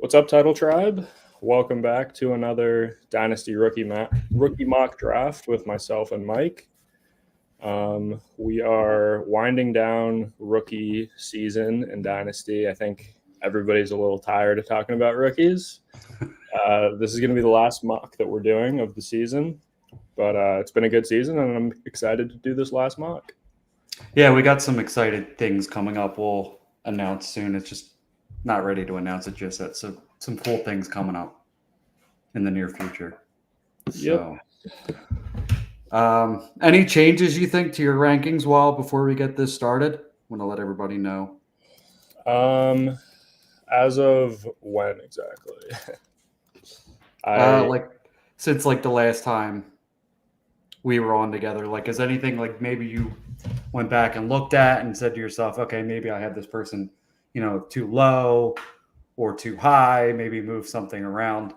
What's up, Title Tribe? Welcome back to another Dynasty rookie mock draft with myself and Mike. We are winding down rookie season in Dynasty. I think everybody's a little tired of talking about rookies. This is going to be the last mock that we're doing of the season, but it's been a good season, and I'm excited to do this last mock. Yeah, we got some excited things coming up. We'll announce soon. It's just not ready to announce it just yet. So some cool things coming up in the near future. Yep. So, any changes you think to your rankings before we get this started? Want to let everybody know. As of when exactly? Since the last time we were on together, is anything maybe you went back and looked at and said to yourself, okay, maybe I had this person, too low or too high, maybe move something around?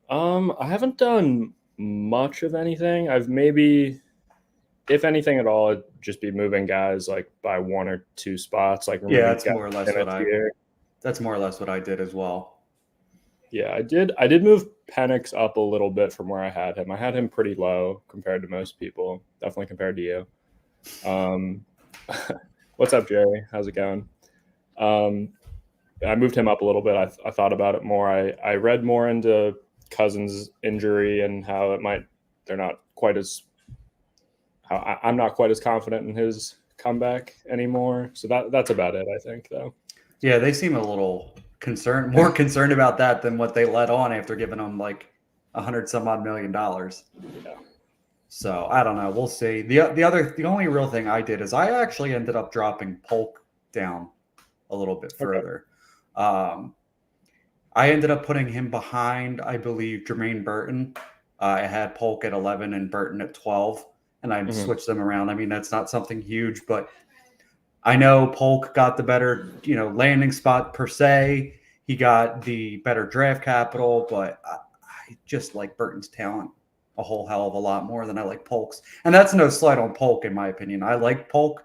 I haven't done much of anything. I've maybe, if anything at all, it'd just be moving guys by one or two spots. That's more or less what I did as well. Yeah, I did move Penix up a little bit from where I had him. I had him pretty low compared to most people, definitely compared to you. What's up, Jerry? How's it going? I moved him up a little bit. I thought about it more. I read more into Cousins' injury and how I'm not quite as confident in his comeback anymore. So that's about it, I think, though. Yeah, they seem a little more concerned about that than what they let on after giving them $100-some-odd million. Yeah. So I don't know. We'll see. The only real thing I did is I actually ended up dropping Polk down a little bit further. Okay. I ended up putting him behind, I believe, Jermaine Burton. I had Polk at 11 and Burton at 12, and I switched them around. I mean, that's not something huge, but I know Polk got the better, landing spot per se. He got the better draft capital, but I just like Burton's talent a whole hell of a lot more than I like Polk's. And that's no slight on Polk, in my opinion. I like Polk,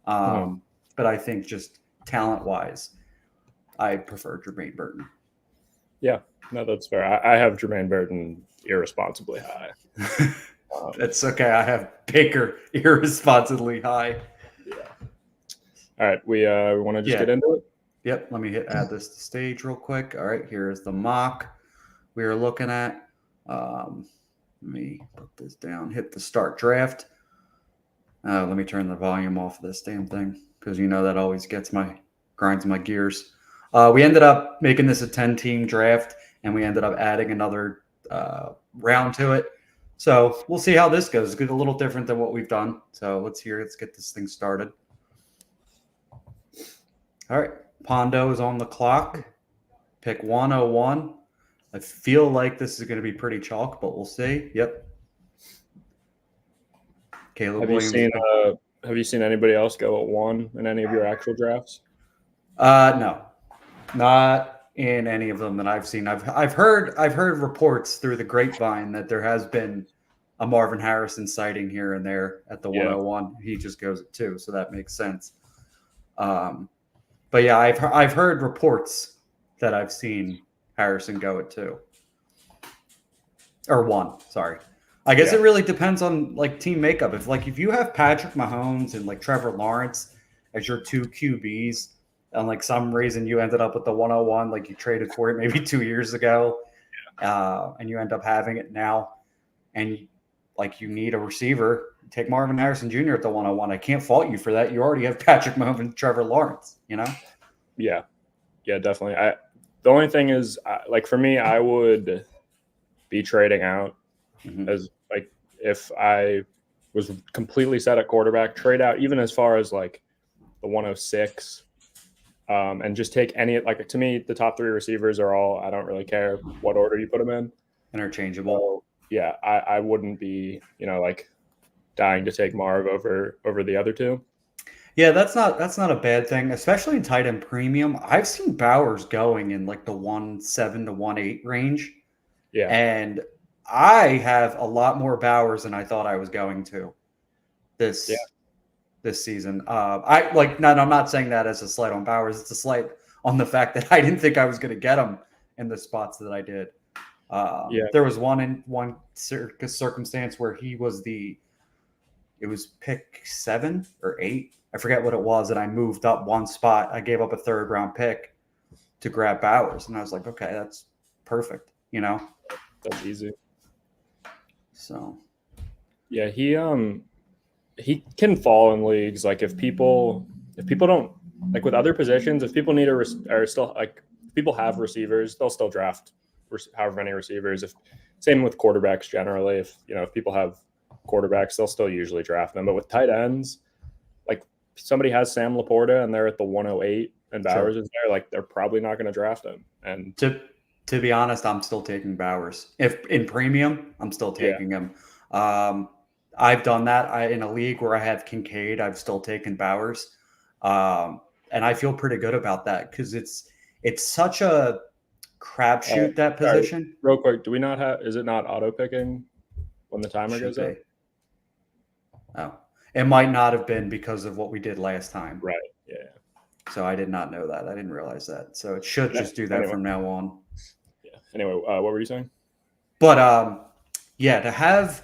but I think just talent-wise, I prefer Jermaine Burton. Yeah, no, that's fair. I have Jermaine Burton irresponsibly high. That's okay. I have Baker irresponsibly high. Yeah. All right, we want to just get into it? Yep, let me add this to stage real quick. All right, here's the mock we are looking at. Let me put this down, hit the start draft. Let me turn the volume off of this damn thing because that always grinds my gears. We ended up making this a 10-team draft, and we ended up adding another round to it. So we'll see how this goes. It's a little different than what we've done. So let's get this thing started. All right, Pondo is on the clock. Pick 101. I feel like this is going to be pretty chalk, but we'll see. Yep. Caleb Williams. Have you seen anybody else go at 1 in any of your actual drafts? No, not in any of them that I've seen. I've heard reports through the grapevine that there has been a Marvin Harrison sighting here and there at the 101. He just goes at 2, so that makes sense. But yeah, I've heard reports that I've seen Harrison go at 2 or 1. Sorry, I guess it really depends on team makeup. If you have Patrick Mahomes and Trevor Lawrence as your 2 QBs, and some reason you ended up with the 101, you traded for it maybe 2 years ago, and you end up having it now, and you need a receiver, take Marvin Harrison Jr. at the 101. I can't fault you for that. You already have Patrick Mahomes and Trevor Lawrence, Yeah, definitely. The only thing is, for me, I would be trading out as if I was completely set at quarterback, trade out even as far as the 106, and just take any. To me, the top 3 receivers are all. I don't really care what order you put them in. Interchangeable. So, yeah, I wouldn't be dying to take Marv over the other 2. Yeah, that's not a bad thing, especially in tight end premium. I've seen Bowers going in the 1.7 to 1.8 range. Yeah. And I have a lot more Bowers than I thought I was going to this season. I'm not saying that as a slight on Bowers. It's a slight on the fact that I didn't think I was going to get him in the spots that I did. There was one circumstance where it was pick 7 or 8. I forget what it was. And I moved up one spot. I gave up a 3rd round pick to grab Bowers. And I was like, okay, that's perfect. That's easy. So, yeah, he can fall in leagues. Like if people don't like with other positions, if people need are still like if people have receivers, they'll still draft however many receivers. If same with quarterbacks generally, if people have quarterbacks, they'll still usually draft them. But with tight ends, like somebody has Sam Laporta and they're at the 108 and Bowers is there, like they're probably not going to draft him. And to be honest, I'm still taking Bowers. If in premium, I'm still taking him. I've done that in a league where I have Kincaid. I've still taken Bowers, and I feel pretty good about that because it's such a crapshoot that position. Sorry, real quick, do we not have? Is it not auto picking when the timer goes up? Oh, it might not have been because of what we did last time. Right. Yeah. So I did not know that. I didn't realize that. So it should just do that from now on. Yeah. Anyway, what were you saying? But to have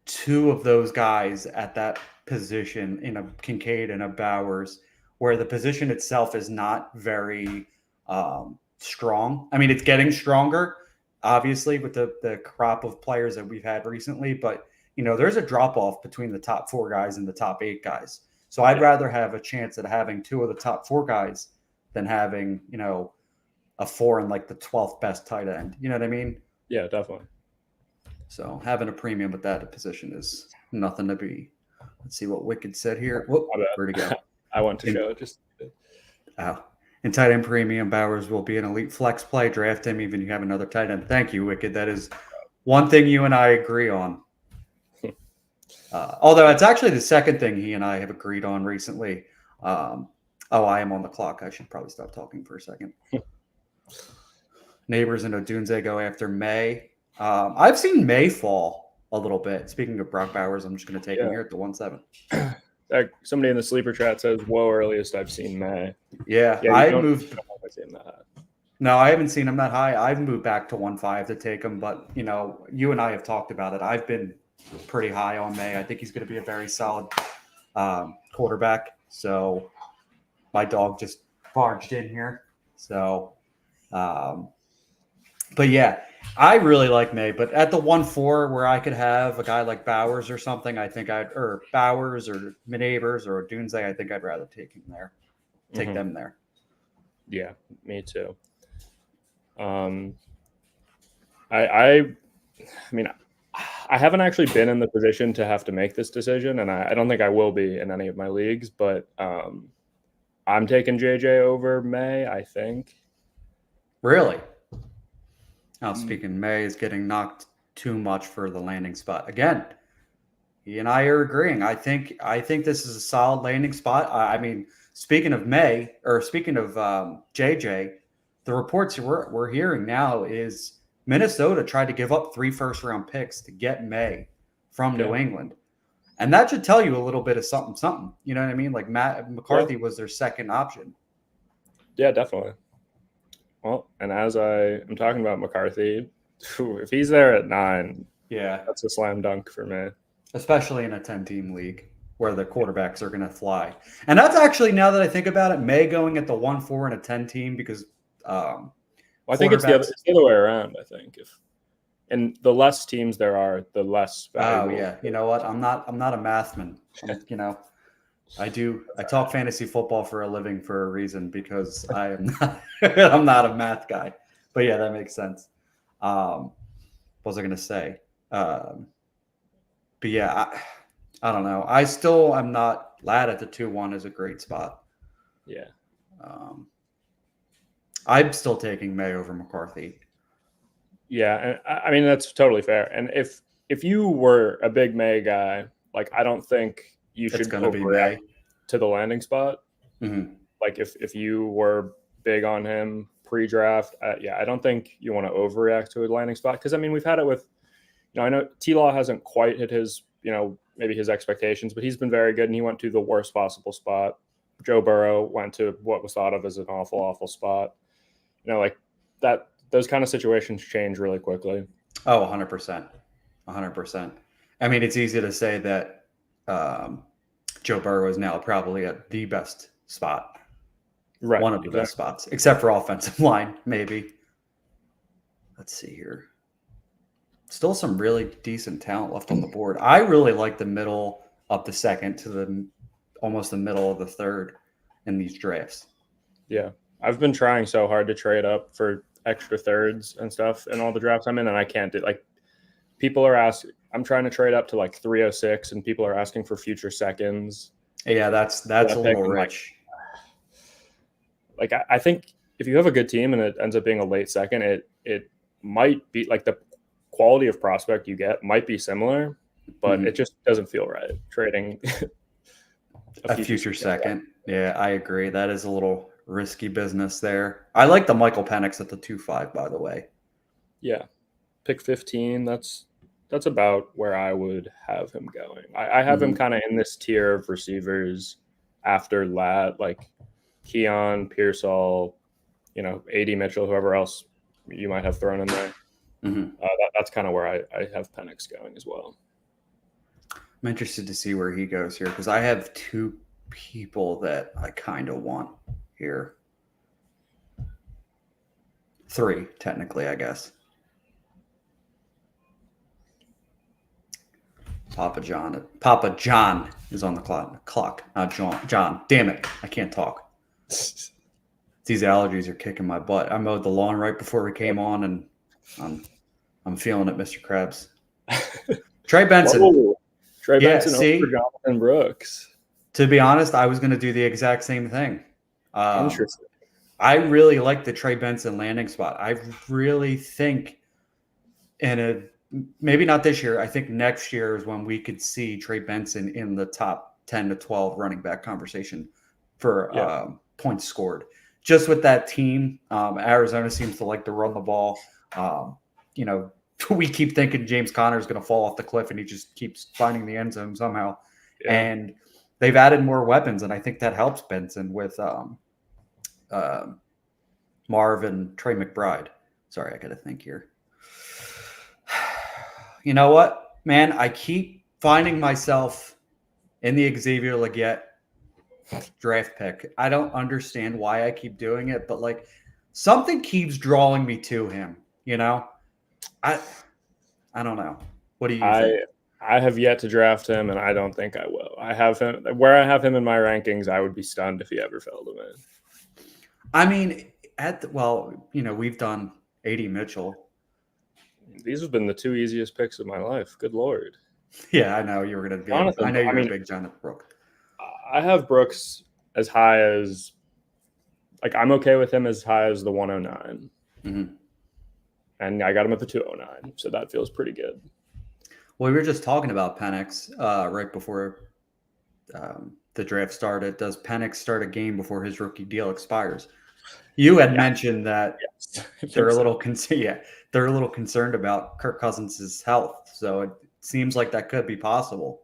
2 of those guys at that position in a Kincaid and a Bowers, where the position itself is not very strong. I mean, it's getting stronger, obviously, with the crop of players that we've had recently. But, there's a drop-off between the top 4 guys and the top 8 guys. So I'd rather have a chance at having 2 of the top 4 guys than having, a 4 and like the 12th best tight end. You know what I mean? Yeah, definitely. So having a premium at that position is nothing to be. Let's see what Wicked said here. Whoop, where'd it go? I want to show it. Just in tight end premium, Bowers will be an elite flex play. Draft him even if you have another tight end. Thank you, Wicked. That is one thing you and I agree on. Although it's actually the second thing he and I have agreed on recently. I am on the clock. I should probably stop talking for a second. Neighbors and Odunze go after May. I've seen May fall a little bit. Speaking of Brock Bowers, I'm just going to take him here at the 1-7. Somebody in the sleeper chat says, "Whoa, earliest I've seen May." Yeah, I moved. No, I haven't seen him that high. I've moved back to 1-5 to take him, but you and I have talked about it. I've been pretty high on May. I think he's going to be a very solid quarterback. So my dog just barged in here. So, but yeah, I really like May. But at the 1-4 where I could have a guy like Bowers or something, or Bowers or Neighbors or Dunze, I think I'd rather take him there. Take them there. Yeah, me too. I mean, I haven't actually been in the position to have to make this decision, and I don't think I will be in any of my leagues, but I'm taking JJ over May, I think. Really? Now, speaking, May is getting knocked too much for the landing spot. Again, he and I are agreeing. I think this is a solid landing spot. I mean, speaking of May, or speaking of JJ, the reports we're hearing now is Minnesota tried to give up 3 first-round picks to get May from New England. And that should tell you a little bit of something. You know what I mean? Like McCarthy was their second option. Yeah, definitely. Well, and as I am talking about McCarthy, if he's there at 9, that's a slam dunk for me. Especially in a 10-team league where the quarterbacks are going to fly. And that's actually, now that I think about it, May going at the 1-4 in a 10-team because I think it's the other way around. I think and the less teams there are, the less valuable. Oh yeah, you know what? I'm not a mathman. I talk fantasy football for a living for a reason because I am not. I'm not a math guy. But yeah, that makes sense. What was I going to say? But yeah, I don't know. I'm not. Lad at the 2-1 is a great spot. Yeah. I'm still taking May over McCarthy. Yeah, and I mean that's totally fair. And if you were a big May guy, like I don't think you should overreact to the landing spot. Mm-hmm. Like if you were big on him pre-draft, I don't think you want to overreact to a landing spot because I mean we've had it with, I know T-Law hasn't quite hit his, maybe his expectations, but he's been very good and he went to the worst possible spot. Joe Burrow went to what was thought of as an awful, awful spot. Like that, those kind of situations change really quickly. Oh, 100%. 100%. I mean, it's easy to say that Joe Burrow is now probably at the best spot. Right. One of the best spots, except for offensive line, maybe. Let's see here. Still some really decent talent left on the board. I really like the middle of the second to almost the middle of the third in these drafts. Yeah. I've been trying so hard to trade up for extra thirds and stuff in all the drafts I'm in, and I can't do like people are asking. I'm trying to trade up to like 306, and people are asking for future seconds. Yeah, that's a little rich. Like I think if you have a good team and it ends up being a late second, it might be like the quality of prospect you get might be similar, but it just doesn't feel right trading a future second. Yeah, I agree. That is a little risky business there. I like the Michael Penix at the 2-5, by the way. Yeah. Pick 15. That's about where I would have him going. I have him kind of in this tier of receivers after Lat, like Keon, Pearsall, AD Mitchell, whoever else you might have thrown in there. That's kind of where I have Penix going as well. I'm interested to see where he goes here because I have two people that I kind of want here. 3, technically, I guess. Papa John is on the clock, not John. Damn it, I can't talk. These allergies are kicking my butt. I mowed the lawn right before we came on, and I'm feeling it, Mr. Krebs. Trey Benson. Whoa. Trey Benson over Jonathan Brooks. To be honest, I was going to do the exact same thing. Interesting. I really like the Trey Benson landing spot. I really think maybe not this year. I think next year is when we could see Trey Benson in the top 10 to 12 running back conversation for points scored. Just with that team, Arizona seems to like to run the ball. We keep thinking James Conner is going to fall off the cliff, and he just keeps finding the end zone somehow. Yeah. And they've added more weapons, and I think that helps Benson with Marv and Trey McBride. Sorry, I got to think here. You know what, man? I keep finding myself in the Xavier Legette draft pick. I don't understand why I keep doing it, but like something keeps drawing me to him. I don't know. What do you think? I have yet to draft him, and I don't think I will. I have him where I have him in my rankings. I would be stunned if he ever fell to me. I mean, we've done AD Mitchell. These have been the 2 easiest picks of my life. Good Lord. Yeah, I know you were going to be. Jonathan, I know you're a big Jonathan Brooks. I have Brooks as high as, like, I'm okay with him as high as the 109. Mm-hmm. And I got him at the 209, so that feels pretty good. Well, we were just talking about Penix right before the draft started. Does Penix start a game before his rookie deal expires? You had mentioned that they're a little they're a little concerned about Kirk Cousins' health, so it seems like that could be possible.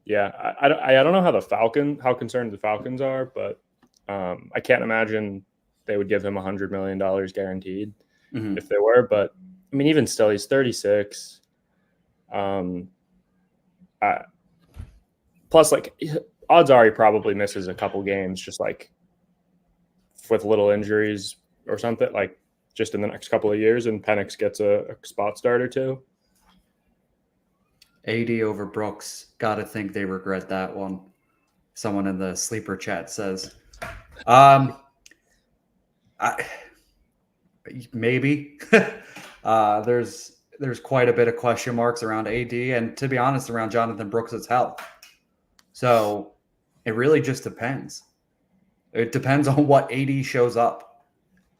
Yeah, I don't know how concerned the Falcons are, but I can't imagine they would give him $100 million guaranteed if they were. But I mean, even still, he's 36. Plus, like, odds are he probably misses a couple games, just like with little injuries or something, like just in the next couple of years, and Penix gets a spot start or two. AD over Brooks. Gotta think they regret that one. Someone in the sleeper chat says. Maybe. There's quite a bit of question marks around AD, and to be honest, around Jonathan Brooks' health. So it really just depends. It depends on what AD shows up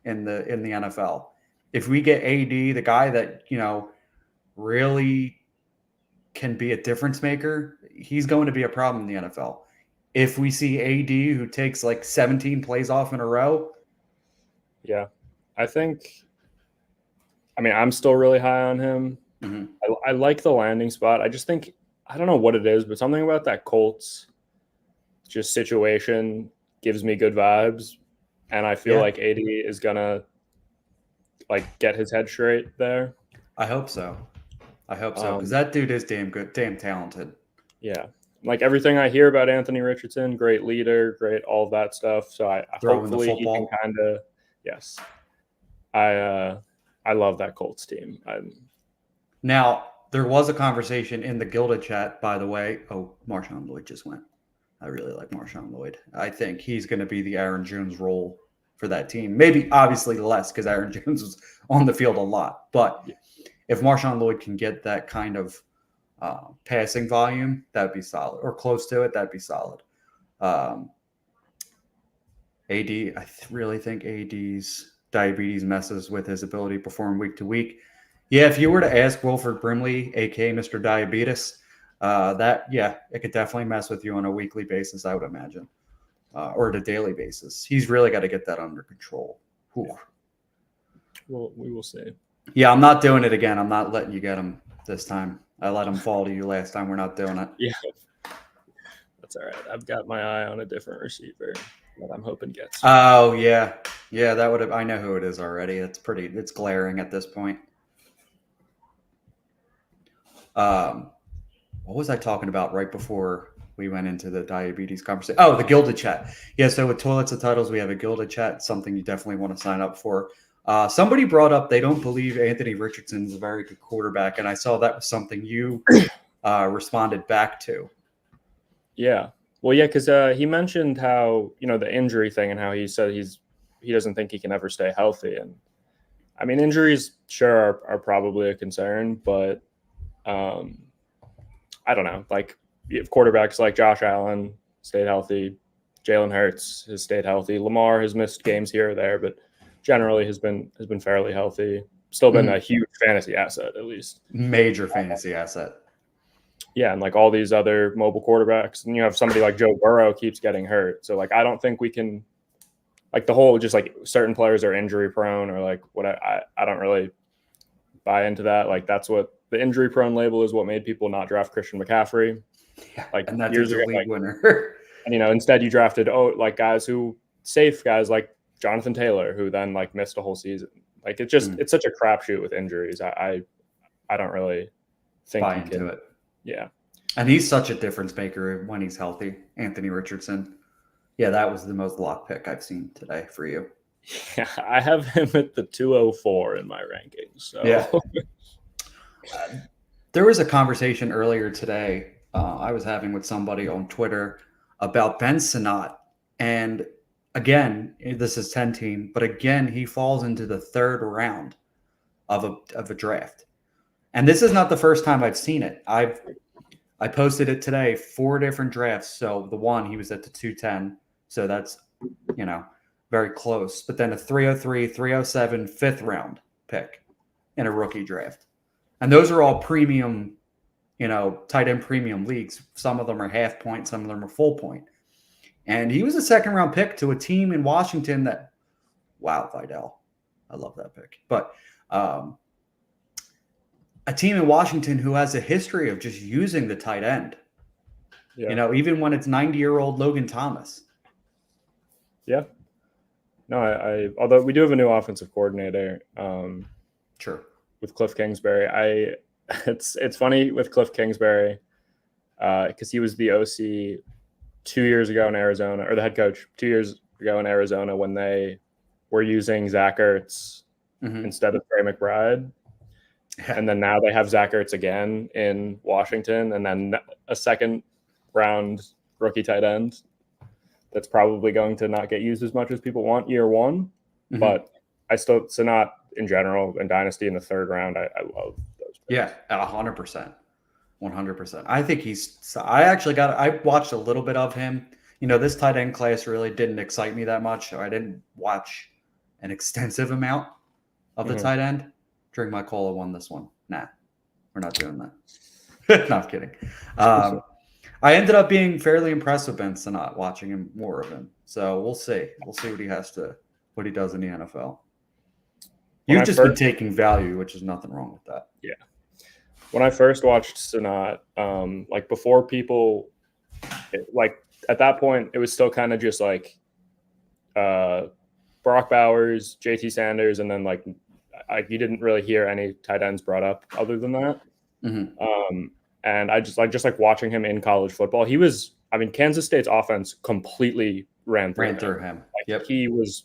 in the NFL. If we get AD, the guy that really can be a difference maker, he's going to be a problem in the NFL. If we see AD who takes like 17 plays off in a row. Yeah, I'm still really high on him. Mm-hmm. I like the landing spot. I just think, I don't know what it is, but something about that Colts just situation gives me good vibes, and I feel like AD is gonna like get his head straight there. I hope so. Because that dude is damn good, damn talented. Yeah, like everything I hear about Anthony Richardson, great leader, great all of that stuff. So I hopefully he can kind of yes. I love that Colts team. Now there was a conversation in the Gilded chat, by the way. Oh, Marshawn Lloyd just went. I really like Marshawn Lloyd. I think he's going to be the Aaron Jones role for that team. Maybe obviously less because Aaron Jones was on the field a lot. But if Marshawn Lloyd can get that kind of passing volume, that'd be solid. Or close to it, that'd be solid. AD, I really think AD's diabetes messes with his ability to perform week to week. Yeah, if you were to ask Wilford Brimley, a.k.a. Mr. Diabetes, it could definitely mess with you on a weekly basis, I would imagine, or at a daily basis. He's really got to get that under control. Yeah. Well, we will see. Yeah, I'm not doing it again. I'm not letting you get him this time. I let him fall to you last time. We're not doing it. Yeah, that's all right. I've got my eye on a different receiver that I'm hoping gets. Oh, yeah. Yeah, that would have. I know who it is already. It's glaring at this point. What was I talking about right before we went into the diabetes conversation? Oh, the Gilded chat. Yeah, so with Toilets and Titles, we have a Gilded chat, something you definitely want to sign up for. Somebody brought up they don't believe Anthony Richardson is a very good quarterback, and I saw that was something you responded back to. Yeah. Well, yeah, because he mentioned how, the injury thing and how he said he doesn't think he can ever stay healthy. And I mean, injuries sure are probably a concern, but I don't know. Like if quarterbacks like Josh Allen stayed healthy, Jalen Hurts has stayed healthy, Lamar has missed games here or there, but generally has been fairly healthy. Still been a huge fantasy asset, at least. Major fantasy asset. Yeah, and like all these other mobile quarterbacks, and you have somebody like Joe Burrow keeps getting hurt. So like I don't think we can like the whole just like certain players are injury prone or like what I don't really buy into that. Like that's what the injury prone label is what made people not draft Christian McCaffrey. Yeah, like and that's years a ago, league winner. And instead you drafted safe guys like Jonathan Taylor, who then like missed a whole season. Like it's such a crapshoot with injuries. I don't really think buy into it. Yeah. And he's such a difference maker when he's healthy. Anthony Richardson. Yeah, that was the most lock pick I've seen today for you. Yeah, I have him at the 204 in my rankings. So yeah. There was a conversation earlier today I was having with somebody on Twitter about Ben Sinnott. And again, this is 10 team, but again, he falls into the third round of a draft. And this is not the first time I've seen it. I posted it today, 4 different drafts. So the one, he was at the 210. So that's, very close. But then a 303, 307, 5th round pick in a rookie draft. And those are all premium, tight end premium leagues. Some of them are half point, some of them are full point. And he was a 2nd round pick to a team in Washington that, wow, Vidal. I love that pick. But a team in Washington who has a history of just using the tight end. Yeah. Even when it's 90-year-old Logan Thomas. Yeah. No, I although we do have a new offensive coordinator. Sure. With Cliff Kingsbury. It's funny with Cliff Kingsbury because he was the OC 2 years ago in Arizona, or the head coach 2 years ago in Arizona when they were using Zach Ertz instead of Trey McBride. And then now they have Zach Ertz again in Washington, and then a 2nd round rookie tight end that's probably going to not get used as much as people want year one. But I still, Sinnott in general and Dynasty in the 3rd round, I love those picks. Yeah, 100%. 100%. I think I watched a little bit of him. This tight end class really didn't excite me that much. So I didn't watch an extensive amount of the tight end. Drink my cola, won this one. Nah, we're not doing that. Not kidding. I ended up being fairly impressed with Ben Sinnott, watching him more of him. So we'll see. We'll see what he does in the NFL. You've just been taking value, which is nothing wrong with that. Yeah. When I first watched Sinnott, before people, at that point, it was still kind of just like Brock Bowers, JT Sanders, and then like you didn't really hear any tight ends brought up other than that. And I just like watching him in college football. He was, I mean, Kansas State's offense completely ran through him. Like, he was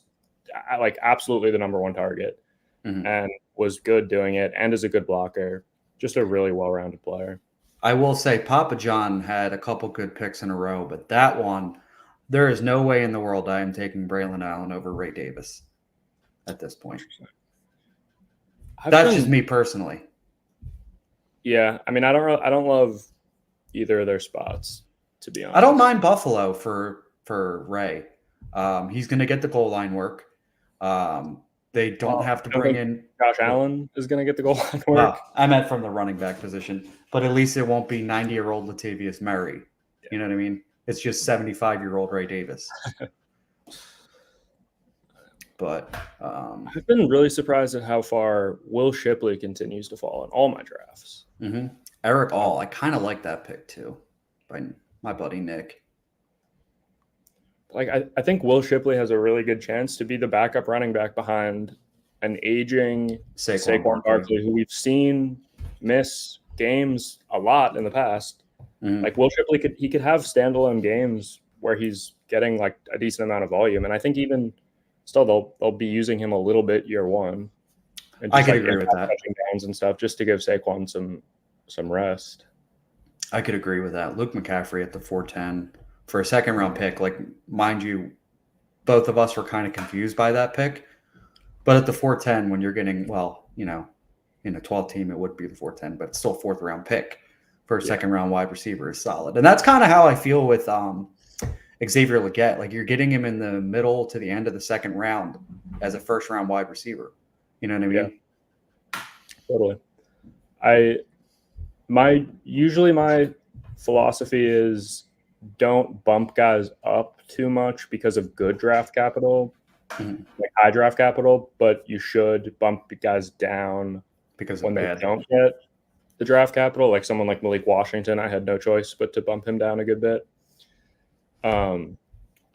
like absolutely the number one target and was good doing it and is a good blocker. Just a really well-rounded player. I will say Papa John had a couple good picks in a row, but that one, there is no way in the world I am taking Braylon Allen over Ray Davis at this point. That's just me personally. Yeah, I mean, I don't love either of their spots, to be honest. I don't mind Buffalo for Ray. He's going to get the goal line work. They don't have to bring in Josh Allen is going to get the goal line work. Well, I meant from the running back position, but at least it won't be 90-year-old Latavius Murray. Yeah. You know what I mean? It's just 75-year-old Ray Davis. But I've been really surprised at how far Will Shipley continues to fall in all my drafts. Eric All, I kind of like that pick too, by my buddy Nick. Like I think Will Shipley has a really good chance to be the backup running back behind an aging Saquon Barkley, who we've seen miss games a lot in the past. Like Will Shipley could have standalone games where he's getting like a decent amount of volume, and I think even still they'll be using him a little bit year one. And I could agree with that. Touching downs and stuff just to give Saquon some rest. I could agree with that. Luke McCaffrey at the 410 for a second round pick. Like, mind you, both of us were kind of confused by that pick. But at the 410, when you're getting, well, you know, in a 12 team, it would be the 410, but it's still fourth round pick for a second round wide receiver is solid. And that's kind of how I feel with Xavier Legette. Like, you're getting him in the middle to the end of the second round as a first round wide receiver. You know what I mean? Yeah. Totally. My philosophy is don't bump guys up too much because of good draft capital, like high draft capital, but you should bump guys down because when they don't get the draft capital. Like someone like Malik Washington, I had no choice but to bump him down a good bit. Because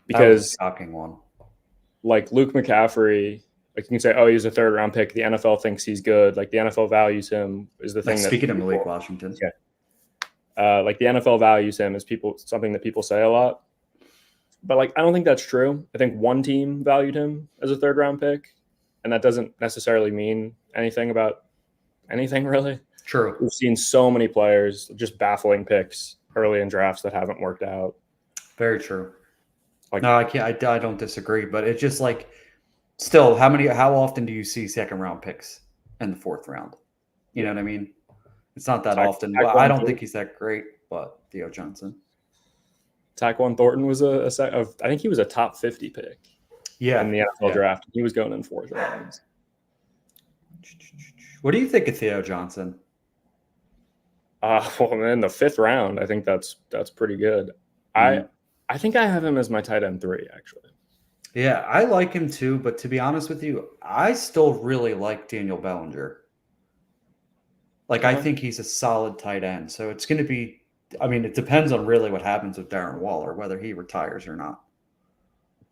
that was a shocking one. Like Luke McCaffrey, like you can say, oh, he's a third round pick. The NFL thinks he's good. Like the NFL values him is the thing. Like, speaking of Malik Washington. Yeah. Like the NFL values him as something that people say a lot. But like, I don't think that's true. I think one team valued him as a third round pick, and that doesn't necessarily mean anything about anything really. True. We've seen so many players just baffling picks early in drafts that haven't worked out. Very true. Like, no, I can't. I don't disagree, but it's just like, still, how often do you see second round picks in the fourth round? You know what I mean? It's not that often. I don't think he's that great, but Theo Johnson. Tyquan Thornton was I think he was a top 50 pick. Yeah, in the NFL draft. He was going in fourth rounds. What do you think of Theo Johnson? Well, in the fifth round, I think that's pretty good. I think I have him as my tight end 3, actually. Yeah, I like him too, but to be honest with you, I still really like Daniel Bellinger. Like, I think he's a solid tight end. So it's going to be, I mean, it depends on really what happens with Darren Waller, whether he retires or not.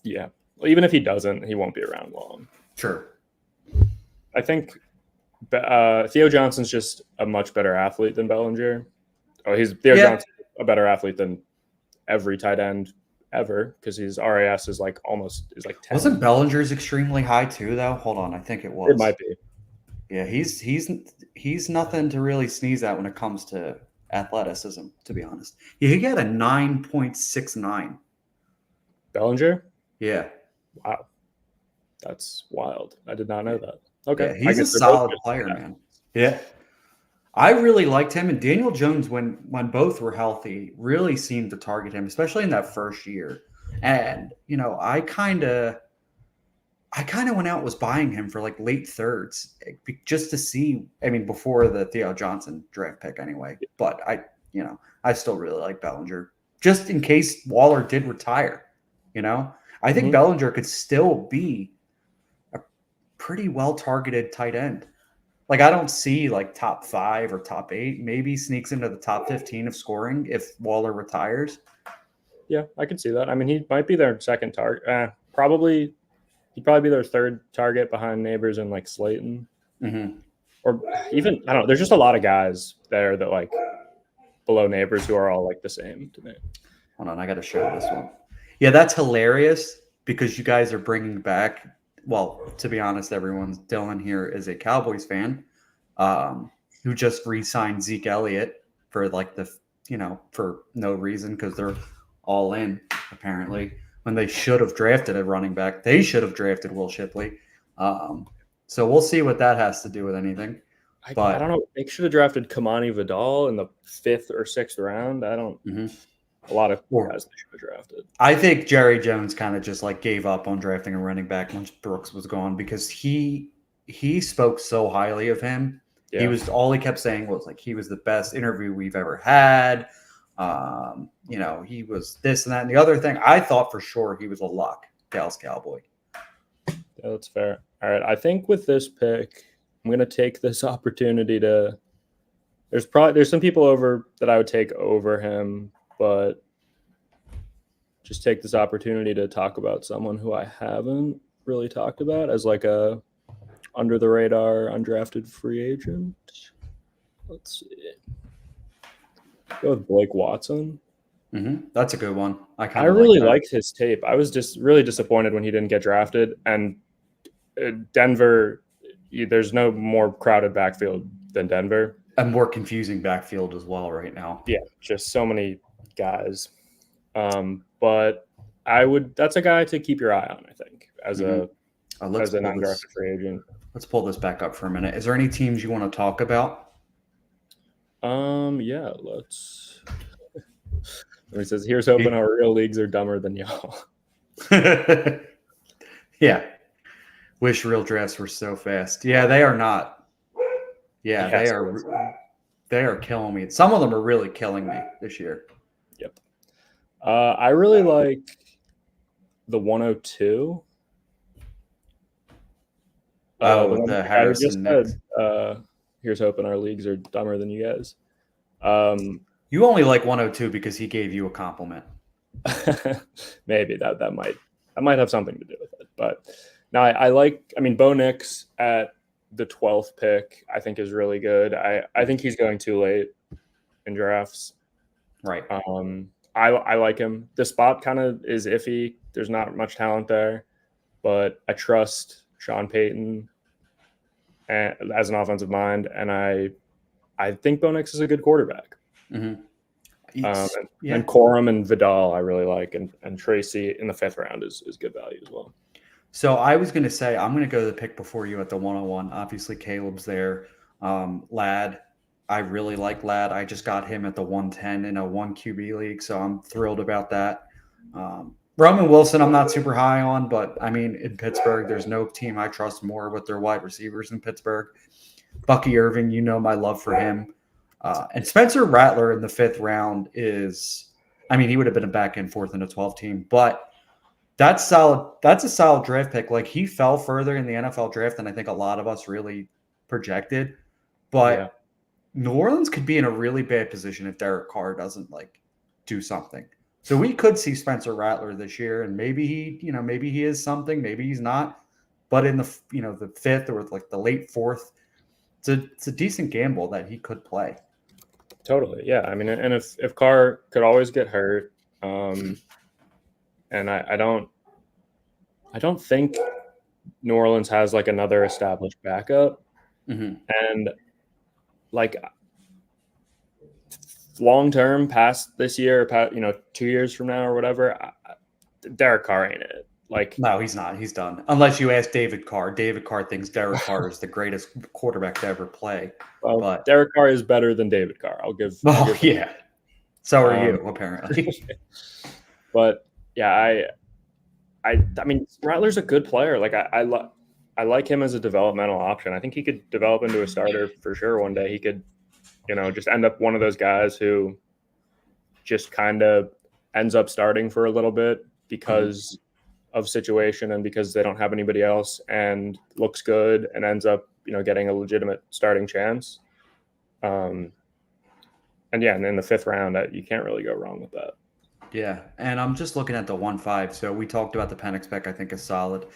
Yeah. Well, even if he doesn't, he won't be around long. Sure. I think Theo Johnson's just a much better athlete than Bellinger. Theo Johnson's a better athlete than every tight end ever, because his RAS is like 10. Wasn't Bellinger's extremely high too, though? Hold on, I think it was. It might be. Yeah, he's nothing to really sneeze at when it comes to athleticism, to be honest. Yeah, he got a 9.69. Bellinger? Yeah. Wow. That's wild. I did not know that. Okay. Yeah, he's a solid player, man. Yeah. I really liked him, and Daniel Jones, when both were healthy, really seemed to target him, especially in that first year. And, you know, I kind of went out, was buying him for like late thirds just to see, I mean, before the Theo Johnson draft pick anyway. But I still really like Bellinger just in case Waller did retire. You know, I think Bellinger could still be a pretty well targeted tight end. Like, I don't see like top 5 or top 8, maybe sneaks into the top 15 of scoring if Waller retires. Yeah, I can see that. I mean, he might be their second target. Probably, he'd probably be their third target behind Neighbors and like Slayton, or even I don't know. There's just a lot of guys there that like below Neighbors who are all like the same to me. Hold on, I got to show this one. Yeah, that's hilarious because you guys are bringing back. Well, to be honest, Dylan here is a Cowboys fan, who just re-signed Zeke Elliott for like for no reason because they're all in apparently when they should have drafted a running back. They should have drafted Will Shipley. So we'll see what that has to do with anything. I don't know. They should have drafted Kamani Vidal in the 5th or 6th round. I don't. A lot of guys they should have drafted. I think Jerry Jones kind of just like gave up on drafting a running back once Brooks was gone because he spoke so highly of him. Yeah. He was all he kept saying was like he was the best interview we've ever had. He was this and that and the other thing. I thought for sure he was a lock, Dallas Cowboy. Yeah, that's fair. All right, I think with this pick, I'm going to take this opportunity to. There's some people over that I would take over him, but just take this opportunity to talk about someone who I haven't really talked about as like a under the radar undrafted free agent. Let's see. Go with Blake Watson. That's a good one. I really liked his tape. I was just really disappointed when he didn't get drafted. And Denver, there's no more crowded backfield than Denver. A more confusing backfield as well right now. Yeah, just so many guys. But that's a guy to keep your eye on, I think, as an undrafted free agent. Let's pull this back up for a minute. Is there any teams you want to talk about? Yeah, let's. He says, "Here's hoping our real leagues are dumber than y'all." Yeah. Wish real drafts were so fast. Yeah, they are not. Yeah, they are killing me. Some of them are really killing me this year. Yep. I really like the 102. The Harrison Nick. Here's hoping our leagues are dumber than you guys. You only like 102 because he gave you a compliment. Maybe that might have something to do with it. But no, I like. I mean, Bo Nix at the 12th pick, I think is really good. I think he's going too late in drafts. Right. I like him. The spot kind of is iffy. There's not much talent there, but I trust Sean Payton as an offensive mind, and I think Bo Nix is a good quarterback. And Corum and Vidal I really like, and Tracy in the 5th round is good value as well. So I was going to say I'm going to go to the pick before you at the 101. Obviously, Caleb's there. Ladd, I really like Ladd. I just got him at the 110 in a 1 QB league, so I'm thrilled about that. Roman Wilson, I'm not super high on, but I mean, in Pittsburgh, there's no team I trust more with their wide receivers in Pittsburgh. Bucky Irving, my love for him. And Spencer Rattler in the 5th round he would have been a back end 4th in a 12 team, but that's solid. That's a solid draft pick. Like he fell further in the NFL draft than I think a lot of us really projected, but New Orleans could be in a really bad position if Derek Carr doesn't do something. So we could see Spencer Rattler this year, and maybe he is something, maybe he's not. But in the the 5th or the late 4th, it's a decent gamble that he could play. Totally, yeah. I mean, and if Carr could always get hurt, and I don't think New Orleans has another established backup, and long term, past this year, 2 years from now or whatever, Derek Carr ain't it. No, he's not. He's done. Unless you ask David Carr. David Carr thinks Derek Carr is the greatest quarterback to ever play. Well, but Derek Carr is better than David Carr. I'll give. Yeah. So are you, apparently. But yeah, I mean, Rattler's a good player. I like him as a developmental option. I think he could develop into a starter for sure one day. He could, just end up one of those guys who just kind of ends up starting for a little bit because of situation and because they don't have anybody else and looks good and ends up, getting a legitimate starting chance. And in the 5th round, you can't really go wrong with that. Yeah, and I'm just looking at the 1.5. So we talked about the Penix spec. I think is solid.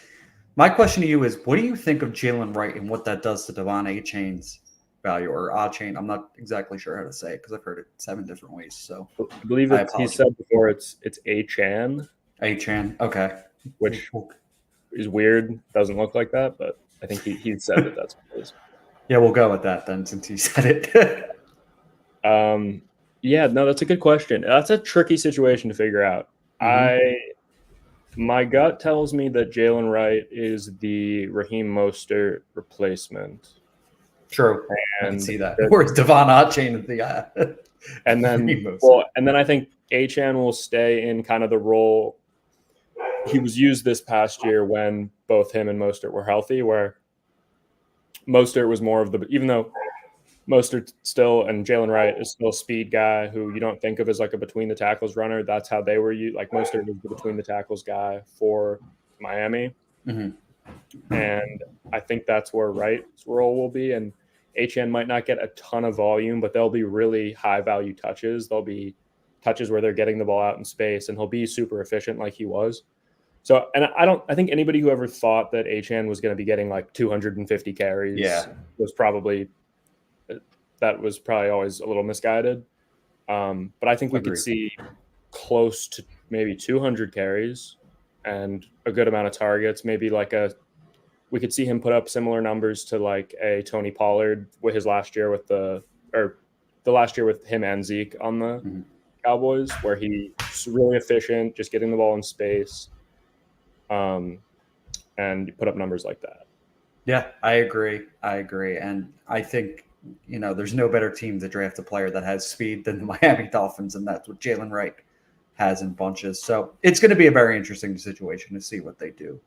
My question to you is, what do you think of Jalen Wright and what that does to Devon A. Chain's value or A. Chain? I'm not exactly sure how to say it because I've heard it 7 different ways. So I believe I he apologize. said before it's A-Chan, A. Chan. Okay. which is weird. Doesn't look like that, but I think he said that that's what it is. Yeah, we'll go with that then since he said it. Yeah, no, that's a good question. That's a tricky situation to figure out. My gut tells me that Jalen Wright is the Raheem Mostert replacement. True. And I can see that. Whereas Devon A-Chain is the and then I think A-Chan will stay in kind of the role he was used this past year when both him and Mostert were healthy, where Mostert was more of the, even though Mostert still and Jalen Wright is still a speed guy who you don't think of as like a between the tackles runner. That's how they were used. Like Mostert was the between the tackles guy for Miami. Mm-hmm. And I think that's where Wright's role will be. And HN might not get a ton of volume, but they'll be really high value touches. There'll be touches where they're getting the ball out in space, and he'll be super efficient like he was. So, and I think anybody who ever thought that HN was going to be getting like 250 carries was probably always a little misguided. But I think we could see close to maybe 200 carries and a good amount of targets. Maybe we could see him put up similar numbers to like a Tony Pollard with his last year with the last year with him and Zeke on the Cowboys, where he's really efficient, just getting the ball in space, and put up numbers like that. Yeah, I agree. And I think, there's no better team to draft a player that has speed than the Miami Dolphins, and that's what Jalen Wright has in bunches. So it's going to be a very interesting situation to see what they do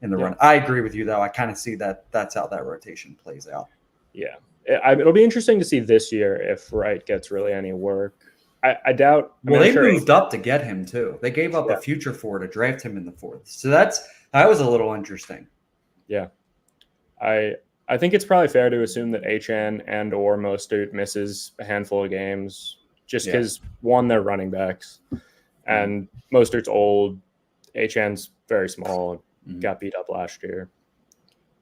in the run. I agree with you, though. I kind of see that that's how that rotation plays out. Yeah. It'll be interesting to see this year if Wright gets really any work. I doubt. They moved up to get him, too. They gave up a future for to draft him in the 4th. So that was a little interesting. Yeah. I think it's probably fair to assume that HN and or Mostert misses a handful of games just because, one, they're running backs, and Mostert's old. HN's very small, got beat up last year.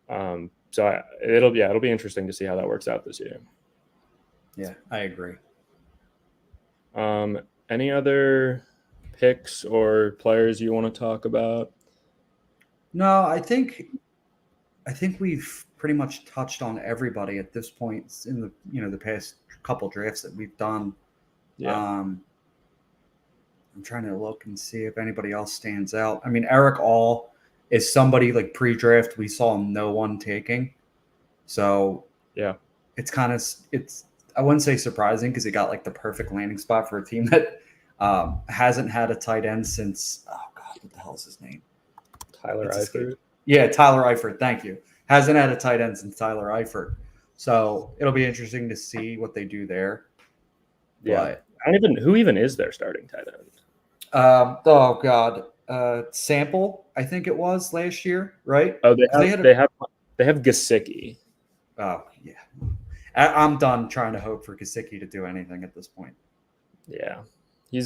So it'll be interesting to see how that works out this year. Yeah, I agree. Any other picks or players you want to talk about? No, I think we've pretty much touched on everybody at this point in the past couple drafts that we've done. Yeah. I'm trying to look and see if anybody else stands out. I mean, Eric All is somebody like pre-draft we saw no one taking. So yeah, it's I wouldn't say surprising because he got like the perfect landing spot for a team that hasn't had a tight end since what the hell is his name? Tyler Eifert. Yeah, Tyler Eifert. Thank you. Hasn't had a tight end since Tyler Eifert. So it'll be interesting to see what they do there. Yeah. Who even is their starting tight end? Sample, I think it was last year, right? Oh, they have Gesicki. Oh, yeah. I'm done trying to hope for Gesicki to do anything at this point. Yeah. He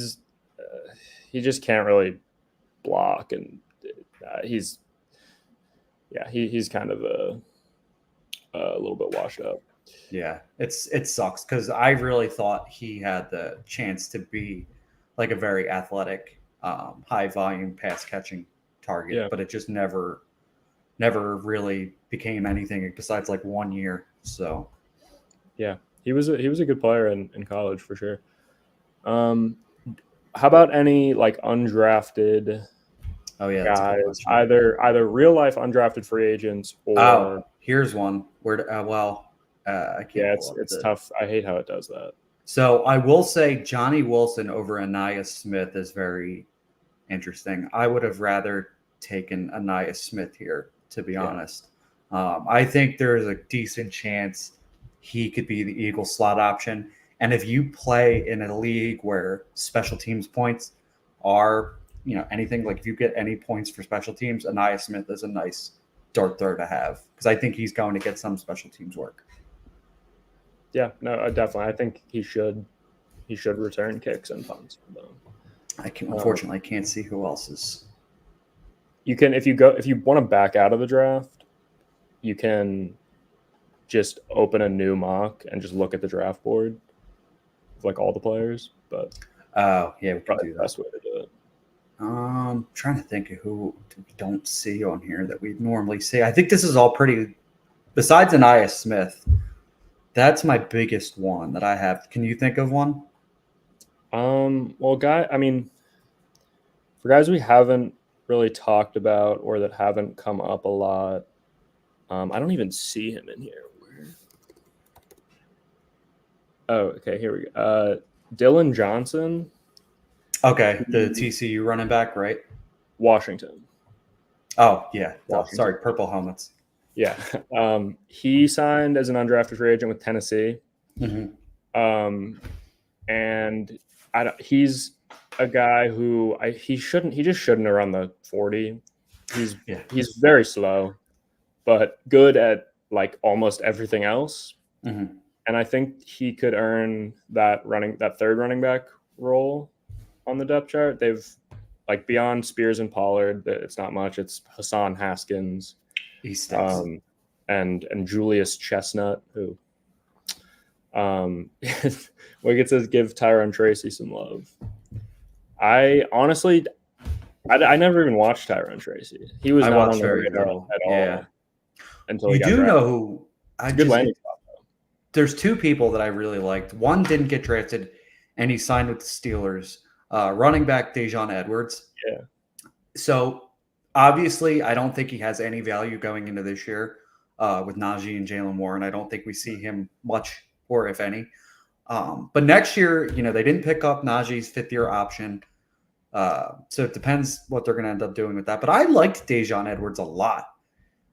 just can't really block, and he's kind of a little bit washed up. Yeah, it sucks because I really thought he had the chance to be like a very athletic, high volume pass catching target, but it just never really became anything besides like 1 year. So yeah, he was a good player in college for sure. How about any like undrafted? Oh yeah, guys, either real life undrafted free agents or here's one where I can't. Yeah, it's tough. I hate how it does that. So I will say Johnny Wilson over Aniyah Smith is very interesting. I would have rather taken Aniyah Smith here, to be honest. I think there's a decent chance he could be the Eagle slot option. And if you play in a league where special teams points are anything, like if you get any points for special teams, Aniyah Smith is a nice dart throw to have because I think he's going to get some special teams work. Yeah, no, definitely. I think he should return kicks and punts. Unfortunately, I can't see who else is. You can if you want to back out of the draft, you can just open a new mock and just look at the draft board of like all the players. But Oh, yeah, we could probably do the that. best way to do it. Trying to think of who we don't see on here that we normally see. I think this is all pretty. Besides Anaya Smith, that's my biggest one that I have. Can you think of one? Well, I mean, for guys we haven't really talked about or that haven't come up a lot, I don't even see him in here. Oh, okay, here we go. Dylan Johnson. Okay, the TCU running back, right? Washington. Oh, yeah. Washington. Sorry, purple helmets. Yeah. He signed as an undrafted free agent with Tennessee. Mm-hmm. And he's a guy who he just shouldn't have run the 40. He's very slow, but good at like almost everything else. Mm-hmm. And I think he could earn that third running back role on the depth chart. They've like beyond Spears and Pollard, it's not much. It's Hassan Haskins, and Julius Chestnut, who we get to give Tyrone Tracy some love. I honestly, I never even watched Tyrone Tracy. He was not on the radar at all until he got drafted. Know who? Good landing spot. There's two people that I really liked. One didn't get drafted, and he signed with the Steelers. Running back Dejon Edwards. Yeah. So obviously, I don't think he has any value going into this year with Najee and Jalen Warren. I don't think we see him much, or if any. But next year, they didn't pick up Najee's fifth-year option. So it depends what they're going to end up doing with that. But I liked Dejon Edwards a lot.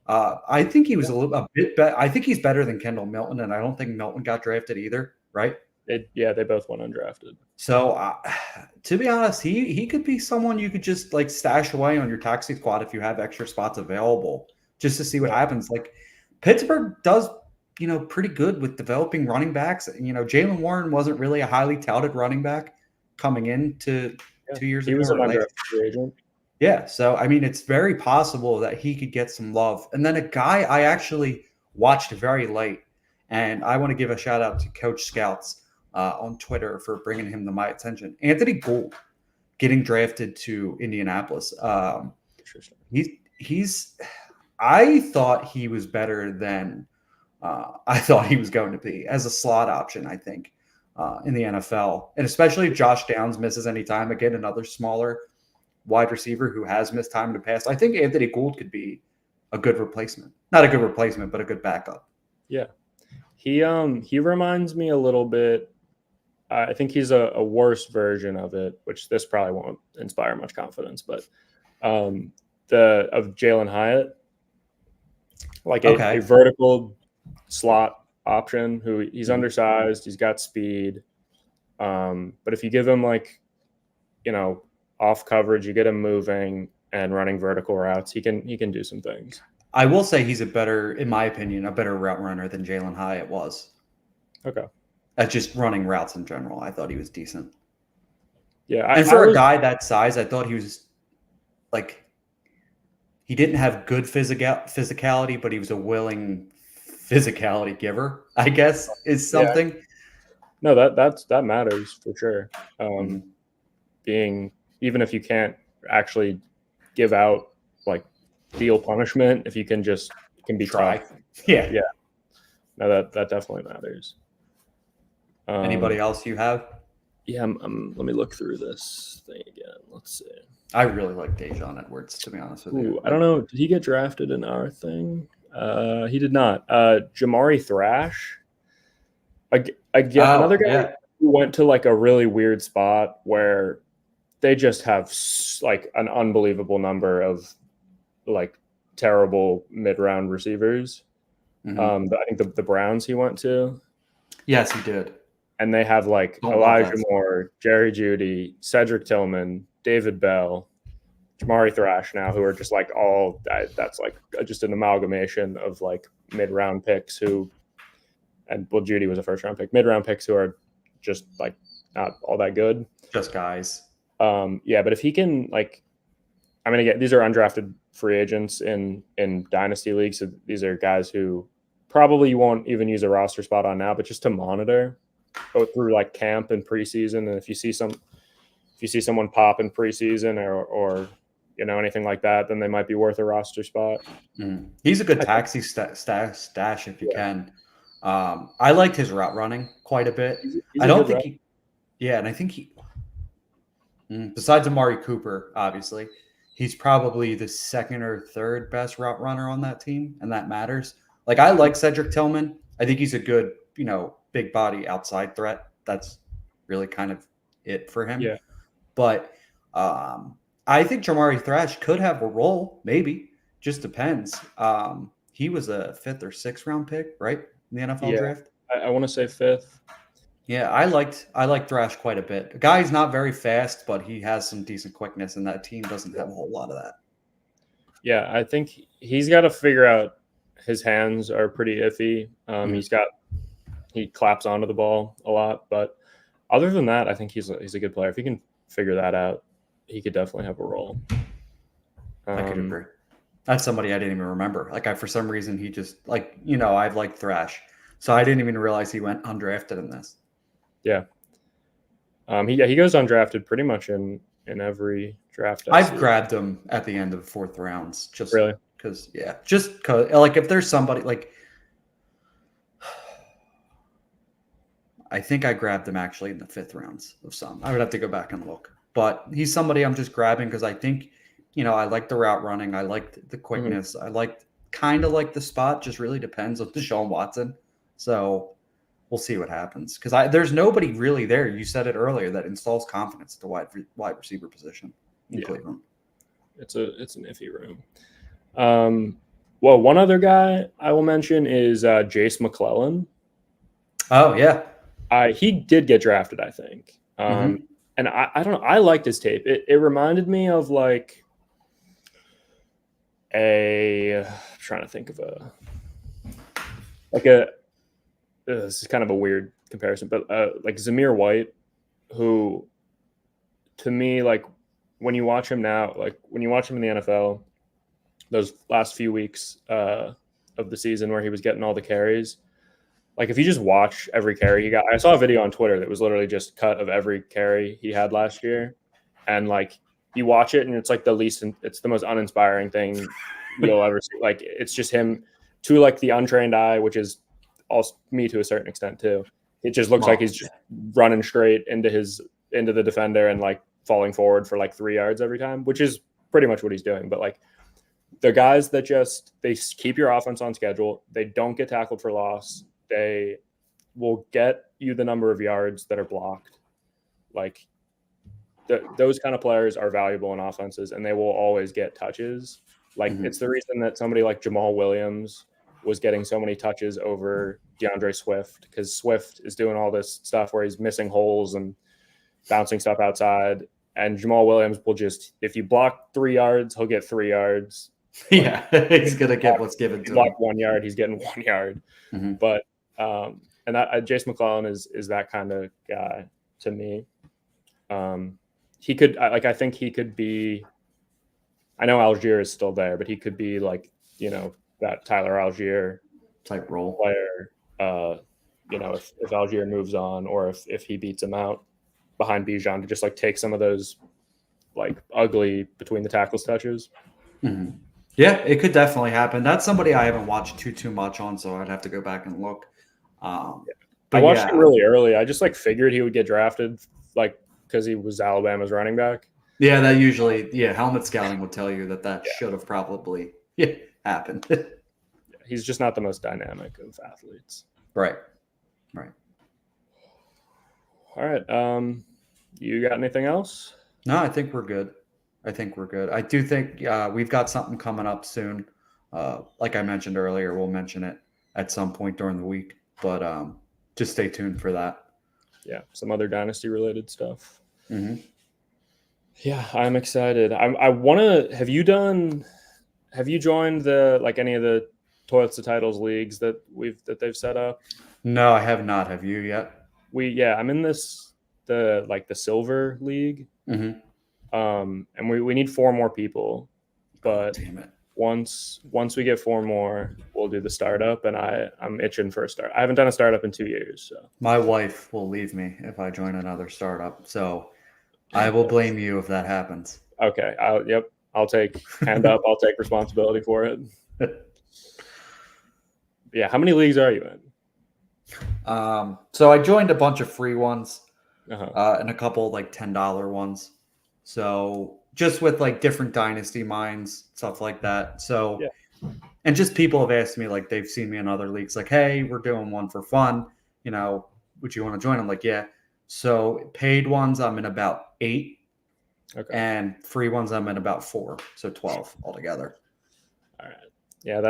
I think he was a bit better. I think he's better than Kendall Milton, and I don't think Milton got drafted either, right? They both went undrafted. So to be honest, he could be someone you could just like stash away on your taxi squad if you have extra spots available, just to see what happens. Like Pittsburgh does, pretty good with developing running backs. Jalen Warren wasn't really a highly touted running back coming into 2 years ago. He was an undrafted free agent. Yeah, so I mean, it's very possible that he could get some love. And then a guy I actually watched very late, and I want to give a shout out to Coach Scouts on Twitter for bringing him to my attention. Anthony Gould getting drafted to Indianapolis. I thought he was better than I thought he was going to be as a slot option, I think, in the NFL. And especially if Josh Downs misses any time, again, another smaller wide receiver who has missed time in the past. I think Anthony Gould could be a good replacement. Not a good replacement, but a good backup. Yeah. He reminds me a little bit. I think he's a worse version of it, which this probably won't inspire much confidence, but of Jalen Hyatt, like a vertical slot option who he's undersized, he's got speed. But if you give him off coverage, you get him moving and running vertical routes, he can do some things. I will say he's in my opinion, a better route runner than Jalen Hyatt was. Okay. At just running routes in general, I thought he was decent. Yeah. And for a guy that size, I thought he was he didn't have good physicality, but he was a willing physicality giver, I guess, is something. Yeah. No, that matters for sure. Being, even if you can't actually give out deal punishment, if you can be try. tough. Yeah. No, that definitely matters. Anybody else you have? Yeah, let me look through this thing again. Let's see. I really like Dejon Edwards, to be honest with you. I don't know. Did he get drafted in our thing? He did not. Jamari Thrash. Another guy who went to a really weird spot where they just have an unbelievable number of terrible mid-round receivers. Mm-hmm. I think the Browns he went to. Yes, he did. And they have Elijah Moore, Jerry Jeudy, Cedric Tillman, David Bell, Jamari Thrash now, who are just that's just an amalgamation of mid-round picks Jeudy was a first-round pick, mid-round picks who are just not all that good. Just guys. Yeah, but if he can, like, I mean, again, these are undrafted free agents in dynasty leagues. So these are guys who probably you won't even use a roster spot on now, but just to monitor, go through like camp and preseason, and if you see someone pop in preseason or anything like that, then they might be worth a roster spot. He's a good taxi stash if you can. I liked his route running quite a bit. He's I a don't good think route. he, yeah, and I think he, besides Amari Cooper, obviously, he's probably the second or third best route runner on that team, and that matters. Like I like Cedric Tillman. I think he's a good, big body outside threat. That's really kind of it for him. Yeah. But I think Jamari Thrash could have a role, maybe. Just depends. He was a 5th or 6th round pick, right? In the NFL draft. I want to say 5th. Yeah, I liked Thrash quite a bit. The guy's not very fast, but he has some decent quickness, and that team doesn't have a whole lot of that. Yeah, I think he's got to figure out his hands are pretty iffy. He claps onto the ball a lot, but other than that, I think he's a good player. If he can figure that out, he could definitely have a role. I could agree. That's somebody I didn't even remember. Like for some reason, he just I've liked Thrash, so I didn't even realize he went undrafted in this. Yeah. He goes undrafted pretty much in every draft. I've grabbed him at the end of 4th rounds, just really because. Like if there's somebody like, I think I grabbed him actually in the 5th rounds of some. I would have to go back and look, but he's somebody I'm just grabbing because I think, I like the route running, I like the quickness, I kind of like the spot. Just really depends on Deshaun Watson. So we'll see what happens because there's nobody really there. You said it earlier that installs confidence at the wide receiver position in Cleveland. It's an iffy room. Well, one other guy I will mention is Jace McClellan. Oh yeah, he did get drafted, I think. And I don't know. I liked his tape. It reminded me of like I'm trying to think of this is kind of a weird comparison, but like Zamir White, who to me, like when you watch him now, like when you watch him in the NFL, those last few weeks of the season where he was getting all the carries, like if you just watch every carry he got, I saw a video on Twitter that was literally just cut of every carry he had last year, and like you watch it and it's like it's the most uninspiring thing you'll ever see. Like it's just him to like the untrained eye, which is also me to a certain extent too. It just looks like he's just running straight into the defender and like falling forward for like 3 yards every time, which is pretty much what he's doing. But like the guys that they keep your offense on schedule, they don't get tackled for loss. They will get you the number of yards that are blocked. Like those kind of players are valuable in offenses, and they will always get touches. Like it's the reason that somebody like Jamal Williams was getting so many touches over DeAndre Swift, because Swift is doing all this stuff where he's missing holes and bouncing stuff outside. And Jamal Williams will just, if you block 3 yards, he'll get 3 yards. Yeah, he's going to get what's given to him. Block 1 yard, he's getting 1 yard. But, and that Jace McClellan is that kind of guy to me. He could, I think he could be, I know Algier is still there, but he could be like, that Tyler Algier type role player, if Algier moves on, or if he beats him out behind Bijan, to just like take some of those like ugly between the tackles touches. Yeah, it could definitely happen. That's somebody I haven't watched too much on, so I'd have to go back and look. I watched him really early. I just like figured he would get drafted, like because he was Alabama's running back. Yeah, that usually, helmet scouting would tell you that should have probably happened. He's just not the most dynamic of athletes. Right. All right. You got anything else? No, I think we're good. I do think we've got something coming up soon. Like I mentioned earlier, we'll mention it at some point during the week, but just stay tuned for that. Yeah, some other Dynasty related stuff. Yeah, I'm excited. I want to. Have you joined any of the Toilets to Titles leagues that they've set up? No, I have not. Have you yet? I'm in the silver league. And we need 4 more people. But Damn it. once we get 4 more, we'll do the startup. And I'm itching for a start. I haven't done a startup in 2 years. So My wife will leave me if I join another startup. So I will blame you if that happens. Okay. I'll take hand up. I'll take responsibility for it. Yeah. How many leagues are you in? So I joined a bunch of free ones, Uh-huh. and a couple like $10 ones. So just with like different dynasty mines, stuff like that. So, Yeah. and just people have asked me, like, they've seen me in other leagues, like, hey, we're doing one for fun. Would you want to join? I'm like, yeah. So paid ones, I'm in about 8. Okay. And free ones, I'm in about 4. So 12 altogether. All right. Yeah,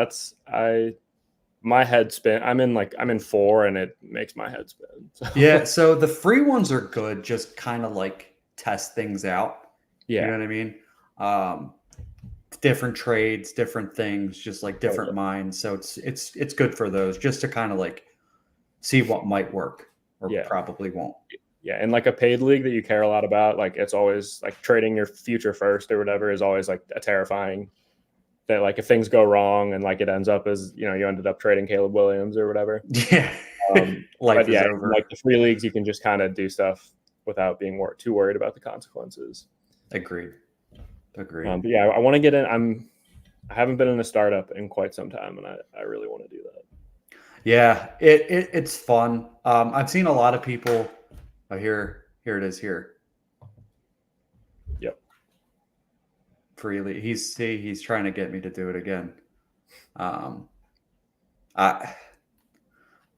my head spin. I'm in 4 and it makes my head spin. So. Yeah. So the free ones are good. Just kind of like test things out. Yeah. You know what I mean? Different trades, different things, just like different minds. So it's good for those, just to kind of like see what might work or probably won't. Yeah, and like a paid league that you care a lot about, like it's always like trading your future first or whatever is always like a terrifying that, like if things go wrong and like it ends up as, you ended up trading Caleb Williams or whatever. Yeah. Life is over. Like the free leagues, you can just kind of do stuff without being too worried about the consequences. Agreed. But yeah, I want to get in. I haven't been in a startup in quite some time, and I really want to do that. Yeah, it's fun. I've seen a lot of people. Oh, here it is here. Yep. Freely, he's trying to get me to do it again.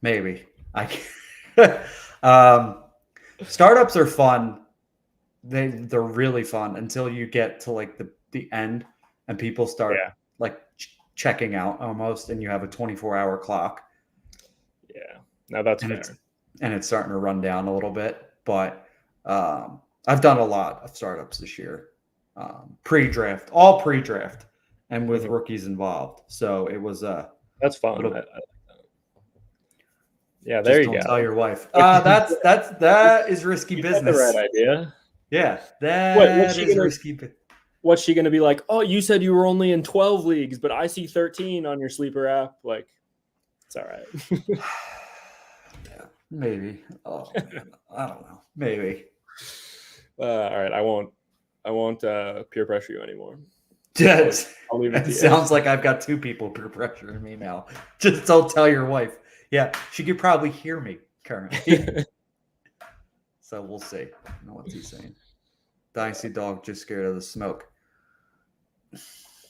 Maybe I can. Startups are fun. They're really fun until you get to like the end and people start like checking out almost, and you have a 24-hour clock. Yeah, no, that's fair. It's starting to run down a little bit, but I've done a lot of startups this year, pre-draft, all pre-draft, and with rookies involved. So it was that's fun. I like that. Yeah, there you go. Don't tell your wife. That is risky business. That's the right idea. Yeah, that is risky. What's she going to be like? Oh, you said you were only in 12 leagues, but I see 13 on your sleeper app. Like, it's all right. Yeah, maybe. Oh, man. I don't know. Maybe. All right, I won't peer pressure you anymore. I'll leave it to you. Sounds like I've got 2 people peer pressuring me now. Just don't tell your wife. Yeah, she could probably hear me currently. So we'll see. I don't know what he's saying. Dynasty dog just scared of the smoke.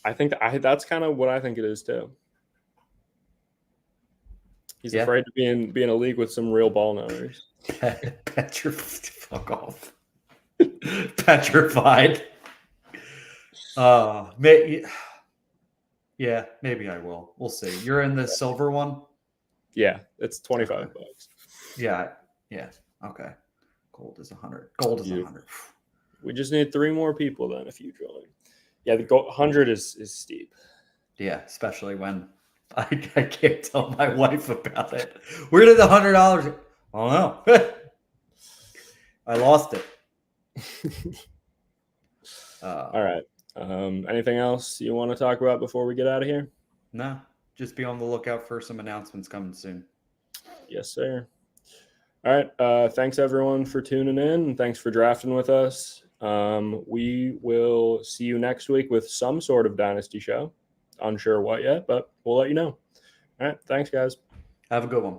I think that's kind of what I think it is too. He's afraid to be in a league with some real ball knowers. Fuck off. Petrified. Yeah, maybe I will. We'll see. You're in the silver one? Yeah, it's $25. Okay. Yeah. Okay. Gold is 100. Gold is 100. We just need 3 more people then if you join. Yeah, the 100 is steep. Yeah, especially when I can't tell my wife about it. Where did the $100? I don't know. I lost it. All right. Anything else you want to talk about before we get out of here? No. Just be on the lookout for some announcements coming soon. Yes, sir. All right. Thanks, everyone, for tuning in. And thanks for drafting with us. We will see you next week with some sort of Dynasty show. Unsure what yet, but we'll let you know. All right. Thanks, guys. Have a good one.